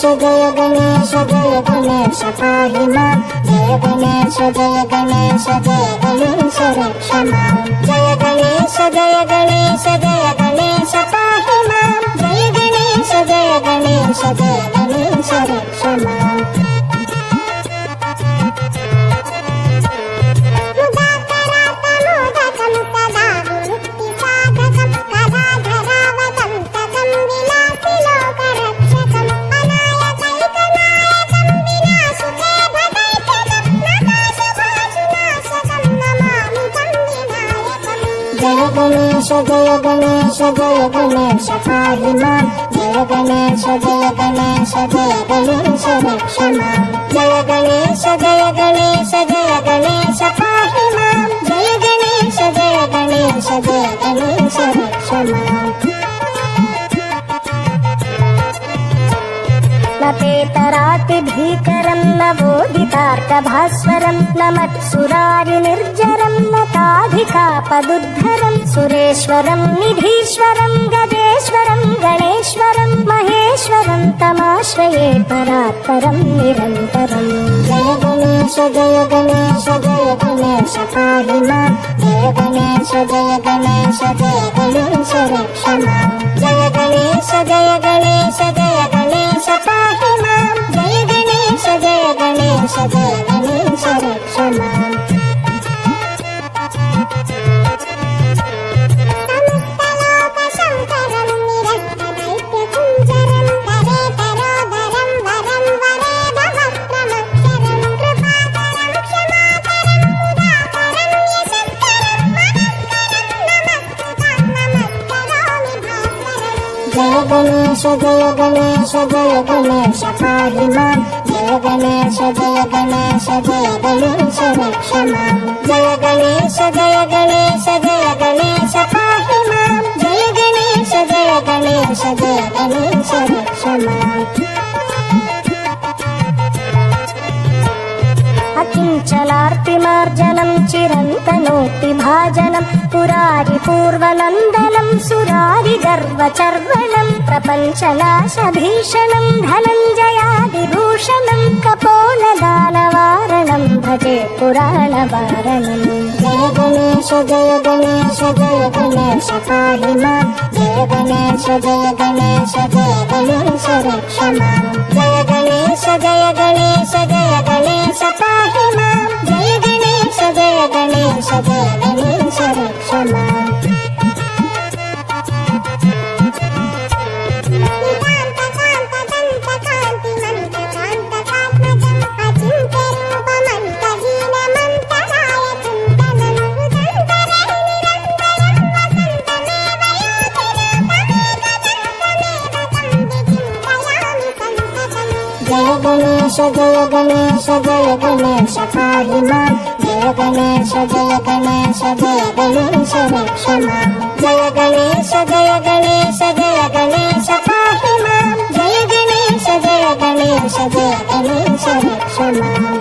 जय गणेश पाहि मां जय गणेश रक्ष मां जय गणेश पाहि मां जय गणेश रक्ष मां जय गणेश पाहि मां जय गणेश रक्ष मां जय गणेश पाहि मां जय गणेश रक्ष मां नपेतराति भीकरं नवोदितार्कभास्वरं नमत्सुरारिनिर्जरं नताधिकापदुद्धरं सुरेश्वरं निधीश्वरं गजेश्वरं गणेश्वरं महेश्वरं तमाश्रये परात्परं निरन्तरं जय गणेश पाहि मां जय गणेश रक्ष मां जय गणेश पाहि मां जय गणेश रक्ष मां जय गणेश पाहि मां जय गणेश रक्ष मां जय गणेश पाहि मां जय गणेश रक्ष मां अकिञ्चनार्तिमार्जनं चिरन्तनोक्तिभाजनं पुरारिपूर्वनन्दनं सुरारिगर्वचर्वणं प्रपञ्चनाशभीषणं धनञ्जयादिभूषणं कपोलदानवारणं भजे पुराणवारणं जय गणेश पाहि मां जय गणेश रक्ष मां जय गणेश पाहि मां जय गणेश रक्ष मां जय गणेश पाहि मां जय गणेश रक्ष मां जय गणेश पाहि मां जय गणेश रक्ष मां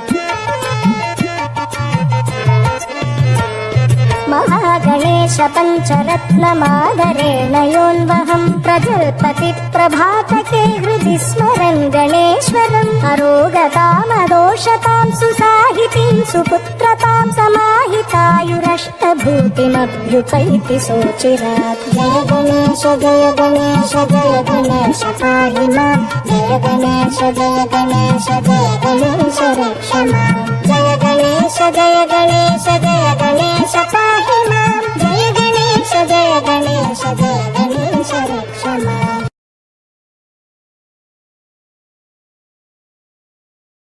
महागणेश पञ्चरत्नमादरेण योन्वहं प्रजल्पति प्रभातके हृदि स्मरन् गणेश्वरम् अरोगतामदोषतां सुसाहितीं सुपुत्रतां समाहितायुरष्टभूतिमभ्युपैति सोचिरात् जय गणेश पाहि मां जय गणेश रक्ष मां जय